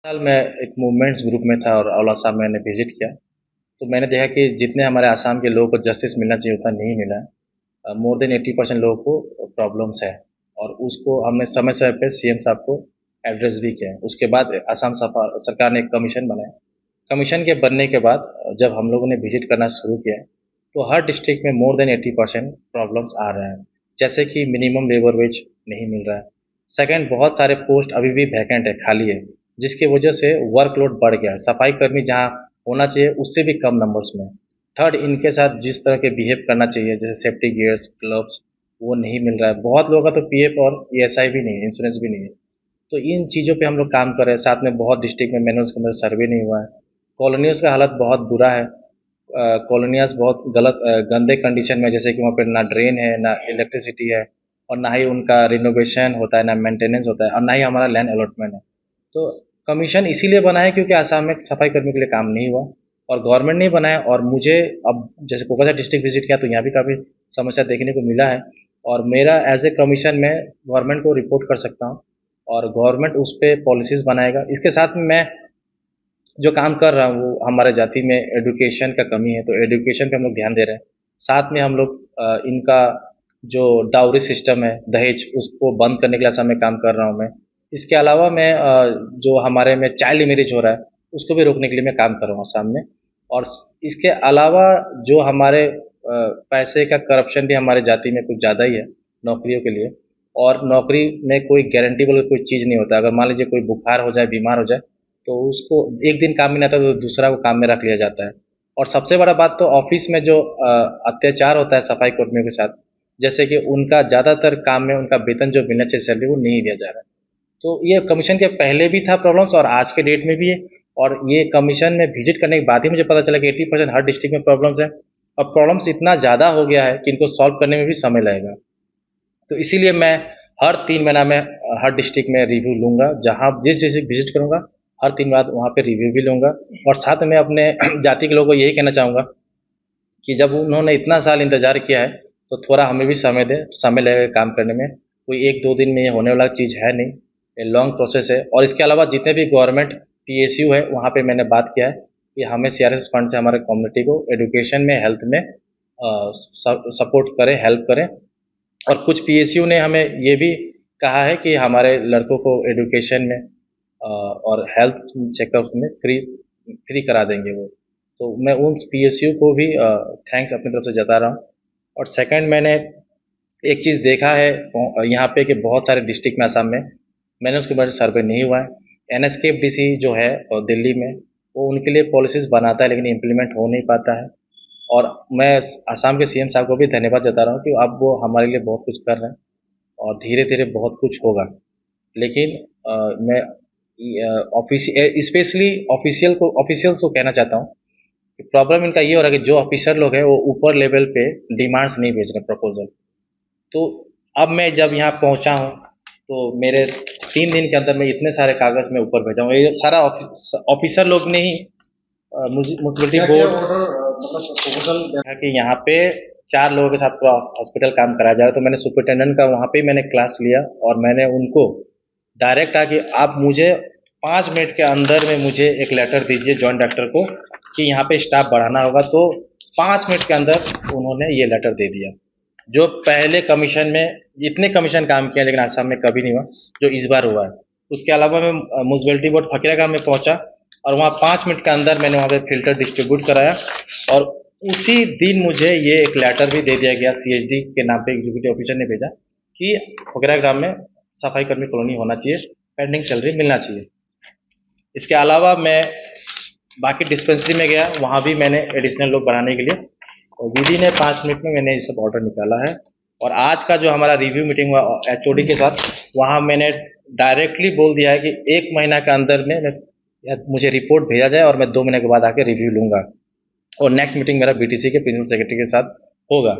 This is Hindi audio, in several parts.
साल मैं एक मूवमेंट्स ग्रुप में था और औला साहब मैंने विज़िट किया, तो मैंने देखा कि जितने हमारे आसाम के लोगों को जस्टिस मिलना चाहिए उतना नहीं मिला है। मोर देन 80% लोगों को प्रॉब्लम्स है और उसको हमने समय-समय पे सीएम साहब को एड्रेस भी किया है। उसके बाद असम सरकार ने एक कमीशन बनाया। कमीशन के बनने के बाद जब हम लोगों ने विज़िट करना शुरू किया, तो हर डिस्ट्रिक्ट में मोर देन 80% प्रॉब्लम्स आ रहे हैं। जैसे कि मिनिमम लेबर वेज नहीं मिल रहा है। सेकंड, बहुत सारे पोस्ट अभी भी वैकेंट है, खाली है, जिसकी वजह से वर्कलोड बढ़ गया है। सफाई कर्मी जहाँ होना चाहिए उससे भी कम नंबर्स में। थर्ड, इनके साथ जिस तरह के बिहेव करना चाहिए जैसे सेफ्टी गियर्स, ग्लव्स, वो नहीं मिल रहा है। बहुत लोगों का तो पीएफ और ईएसआई भी नहीं है, इंश्योरेंस भी नहीं है। तो इन चीज़ों पे हम लोग काम कर रहे हैं। साथ में बहुत डिस्ट्रिक्ट में मैनुअल्स के अंदर सर्वे नहीं हुआ है। कॉलोनियोज़ का हालत बहुत बुरा है। कॉलोनियाज़ बहुत गंदे कंडीशन में, जैसे कि वहाँ पे ना ड्रेन है, ना इलेक्ट्रिसिटी है और ना ही उनका रिनोवेशन होता है, ना मेंटेनेंस होता है और ना ही हमारा लैंड अलॉटमेंट है। तो कमीशन इसीलिए बना है क्योंकि आसाम में सफाई कर्मी के लिए काम नहीं हुआ और गवर्नमेंट नहीं बनाया। और मुझे अब जैसे कोकराझार डिस्ट्रिक्ट विजिट किया तो यहाँ भी काफ़ी समस्या देखने को मिला है और मेरा एज ए कमीशन में गवर्नमेंट को रिपोर्ट कर सकता हूँ और गवर्नमेंट उस पर पॉलिसीज़ बनाएगा। इसके साथ में मैं जो काम कर रहा हूँ वो हमारे जाति में एजुकेशन का कमी है, तो एजुकेशन पे हम लोग ध्यान दे रहे हैं। साथ में हम लोग इनका जो डाउरी सिस्टम है, दहेज, उसको बंद करने के लिए असम में काम कर रहा हूँ मैं। इसके अलावा मैं जो हमारे में चाइल्ड मैरिज हो रहा है उसको भी रोकने के लिए मैं काम कर रहा हूँ असम में। और इसके अलावा जो हमारे पैसे का करप्शन भी हमारे जाति में कुछ ज़्यादा ही है नौकरियों के लिए। और नौकरी में कोई गारंटी वाला कोई चीज़ नहीं होता। अगर मान लीजिए कोई बुखार हो जाए, बीमार हो जाए, तो उसको एक दिन काम में नहीं आता तो दूसरा को काम में रख लिया जाता है। और सबसे बड़ा बात तो ऑफिस में जो अत्याचार होता है सफाई कर्मियों के साथ, जैसे कि उनका ज़्यादातर काम में उनका वेतन जो मिलना चाहिए सैलरी वो नहीं दिया जा रहा है। तो ये कमीशन के पहले भी था प्रॉब्लम्स और आज के डेट में भी है। और ये कमीशन में विजिट करने के बाद ही मुझे पता चला कि 80% हर डिस्ट्रिक्ट में प्रॉब्लम्स है और प्रॉब्लम्स इतना ज़्यादा हो गया है कि इनको सॉल्व करने में भी समय लगेगा। तो इसीलिए मैं हर 3 महीना में हर डिस्ट्रिक्ट में रिव्यू लूँगा। जहाँ जिस डिस्ट्रिक्ट विजिट करूँगा हर 3 बाद वहाँ पे रिव्यू भी लूँगा। और साथ में अपने जाति के लोगों को यही कहना चाहूँगा कि जब उन्होंने इतना साल इंतज़ार किया है तो थोड़ा हमें भी समय दें। समय लगेगा काम करने में, कोई 1-2 दिन में ये होने वाला चीज़ है नहीं, ये लॉन्ग प्रोसेस है। और इसके अलावा जितने भी गवर्नमेंट पीएसयू है वहाँ पे मैंने बात किया है कि हमें सीआरएस फंड से हमारे कम्युनिटी को एजुकेशन में, हेल्थ में सपोर्ट करें, हेल्प करें। और कुछ पीएसयू ने हमें ये भी कहा है कि हमारे लड़कों को एजुकेशन में और हेल्थ चेकअप में फ्री फ्री करा देंगे वो। तो मैं उन पीएसयू को भी थैंक्स अपनी तरफ से जता रहा हूँ। और सेकंड, मैंने एक चीज़ देखा है यहाँ पे कि बहुत सारे डिस्ट्रिक्ट में असम में मैंने उसके बारे में सर्वे नहीं हुआ है। एनएसकेएफडीसी जो है दिल्ली में, वो उनके लिए पॉलिसीज़ बनाता है लेकिन इम्प्लीमेंट हो नहीं पाता है। और मैं असम के सीएम साहब को भी धन्यवाद जता रहा हूँ कि अब वो हमारे लिए बहुत कुछ कर रहे हैं और धीरे-धीरे बहुत कुछ होगा। लेकिन मैं स्पेशली ऑफिशियल्स को कहना चाहता हूँ कि प्रॉब्लम इनका ये हो रहा है कि जो ऑफिसर लोग हैं वो ऊपर लेवल पे डिमांड्स नहीं भेज रहे प्रपोजल। तो अब मैं जब यहाँ पहुँचा हूँ तो मेरे 3 दिन के अंदर मैं इतने सारे कागज़ मैं ऊपर भेजा हूँ। ये सारा ऑफिसर लोग ने ही म्यूनिसिपैलिटी बोर्ड मतलब प्रपोजल है कि यहाँ पे 4 लोगों के साथ पूरा हॉस्पिटल काम कराया जा रहा है। तो मैंने सुपरिटेंडेंट का वहाँ पे मैंने क्लास लिया और मैंने उनको डायरेक्ट आके आप मुझे 5 मिनट के अंदर में मुझे एक लेटर दीजिए जॉइंट डायरेक्टर को कि यहाँ पे स्टाफ बढ़ाना होगा। तो 5 मिनट के अंदर उन्होंने ये लेटर दे दिया। जो पहले कमीशन में इतने कमीशन काम किया लेकिन आसाम में कभी नहीं हुआ, जो इस बार हुआ है। उसके अलावा मैं म्यूनिसिपैलिटी बोर्ड फकीरा गाँव में पहुँचा और वहाँ 5 मिनट के अंदर मैंने वहाँ पे फिल्टर डिस्ट्रीब्यूट कराया और उसी दिन मुझे ये एक लेटर भी दे दिया गया, सीएचडी के नाम पे एग्जीक्यूटिव ऑफिसर ने भेजा कि फकीरा ग्राम में सफाई कर्मी कॉलोनी होना चाहिए, पेंडिंग सैलरी मिलना चाहिए। इसके अलावा मैं बाकी डिस्पेंसरी में गया, वहाँ भी मैंने एडिशनल लोग बढ़ाने के लिए और विधि ने 5 मिनट में मैंने ये सब ऑर्डर निकाला है। और आज का जो हमारा रिव्यू मीटिंग हुआ एचओडी के साथ, वहाँ मैंने डायरेक्टली बोल दिया है कि 1 महीना के अंदर में मुझे रिपोर्ट भेजा जाए और मैं 2 महीने के बाद आके रिव्यू लूँगा और नेक्स्ट मीटिंग मेरा बीटीसी के प्रिंसिपल सेक्रेटरी के साथ होगा।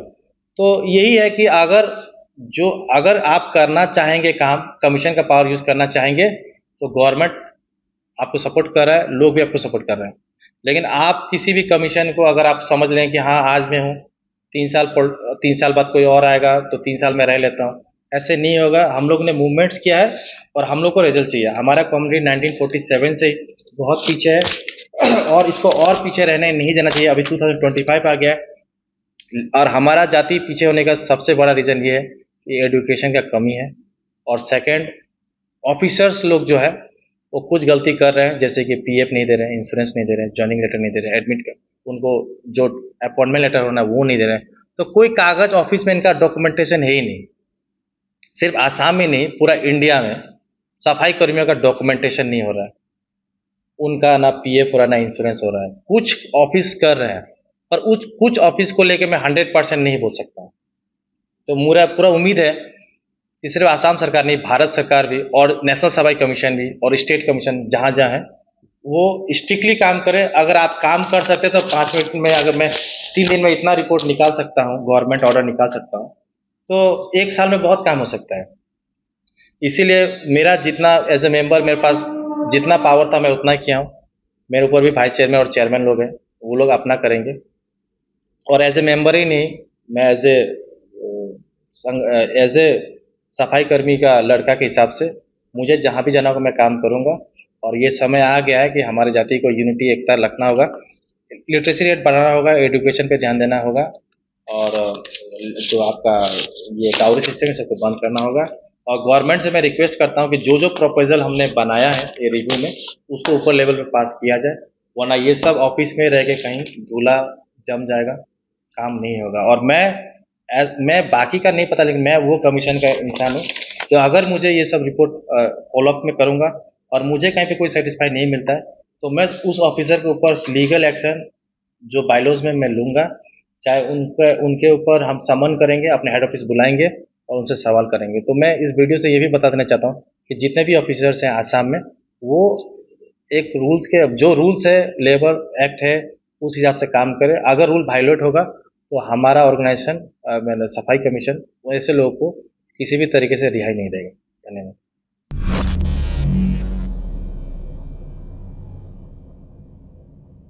तो यही है कि अगर आप करना चाहेंगे काम, कमीशन का पावर यूज़ करना चाहेंगे तो गवर्नमेंट आपको सपोर्ट कर रहा है, लोग भी आपको सपोर्ट कर रहे हैं। लेकिन आप किसी भी कमीशन को अगर आप समझ लें कि हाँ आज मैं हूँ, 3 साल बाद कोई और आएगा तो 3 साल में रह लेता हूँ, ऐसे नहीं होगा। हम लोग ने मूवमेंट्स किया है और हम लोग को रिजल्ट चाहिए। हमारा कम्युनिटी 1947 से बहुत पीछे है और इसको और पीछे रहने नहीं देना चाहिए। अभी 2025 आ गया है और हमारा जाति पीछे होने का सबसे बड़ा रीज़न ये है कि एजुकेशन का कमी है। और सेकंड, ऑफिसर्स लोग जो है वो कुछ गलती कर रहे हैं, जैसे कि पीएफ नहीं दे रहे हैं, इंश्योरेंस नहीं दे रहे हैं, जॉइनिंग लेटर नहीं दे रहे हैं, एडमिट उनको जो अपॉइंटमेंट लेटर होना है वो नहीं दे रहे हैं। तो कोई कागज ऑफिस में इनका डॉक्यूमेंटेशन है ही नहीं। सिर्फ आसाम में नहीं, पूरा इंडिया में सफाई कर्मियों का डॉक्यूमेंटेशन नहीं हो रहा है। उनका ना पीएफ हो रहा है, ना इंश्योरेंस हो रहा है। कुछ ऑफिस कर रहे हैं, पर उस कुछ ऑफिस को लेके मैं 100% नहीं बोल सकता। तो मेरा पूरा उम्मीद है कि सिर्फ आसाम सरकार नहीं, भारत सरकार भी और नेशनल सफाई कमीशन भी और स्टेट कमीशन जहाँ जहाँ है वो स्ट्रिक्टली काम करे। अगर आप काम कर सकते तो 5 मिनट में, अगर मैं 3 दिन में इतना रिपोर्ट निकाल सकता हूँ, गवर्नमेंट ऑर्डर निकाल सकता हूँ, तो 1 साल में बहुत काम हो सकता है। इसीलिए मेरा जितना एज ए मेंबर मेरे पास जितना पावर था मैं उतना किया हूँ। मेरे ऊपर भी वाइस चेयरमैन और चेयरमैन लोग हैं, वो लोग अपना करेंगे। और एज ए मेंबर ही नहीं, मैं एज ए सफाई कर्मी का लड़का के हिसाब से मुझे जहाँ भी जाना होगा मैं काम करूँगा। और ये समय आ गया है कि हमारे जाति को यूनिटी, एकता रखना होगा, लिटरेसी रेट बढ़ाना होगा, एजुकेशन पे ध्यान देना होगा और जो आपका ये डाउरी सिस्टम है सबको बंद करना होगा। और गवर्नमेंट से मैं रिक्वेस्ट करता हूँ कि जो जो प्रपोजल हमने बनाया है ये रिव्यू में, उसको ऊपर लेवल पे पास किया जाए, वरना ये सब ऑफिस में रह के कहीं धूला जम जाएगा, काम नहीं होगा। और मैं बाकी का नहीं पता, लेकिन मैं वो कमीशन का इंसान हूँ तो अगर मुझे ये सब रिपोर्ट फॉलोअप में करूँगा और मुझे कहीं पे कोई सेटिस्फाई नहीं मिलता है तो मैं उस ऑफिसर के ऊपर लीगल एक्शन जो बायलॉज में मैं लूँगा। चाहे उनके ऊपर हम समन करेंगे, अपने हेड ऑफिस बुलाएंगे और उनसे सवाल करेंगे। तो मैं इस वीडियो से ये भी बता देना चाहता हूँ कि जितने भी ऑफिसर्स हैं आसाम में, वो एक रूल्स के, जो रूल्स है, लेबर एक्ट है, उस हिसाब से काम करें। अगर रूल वायलेट होगा तो हमारा ऑर्गेनाइजेशन, मैंने सफाई कमीशन, वो ऐसे लोगों को किसी भी तरीके से रिहाई नहीं देगा। धन्यवाद।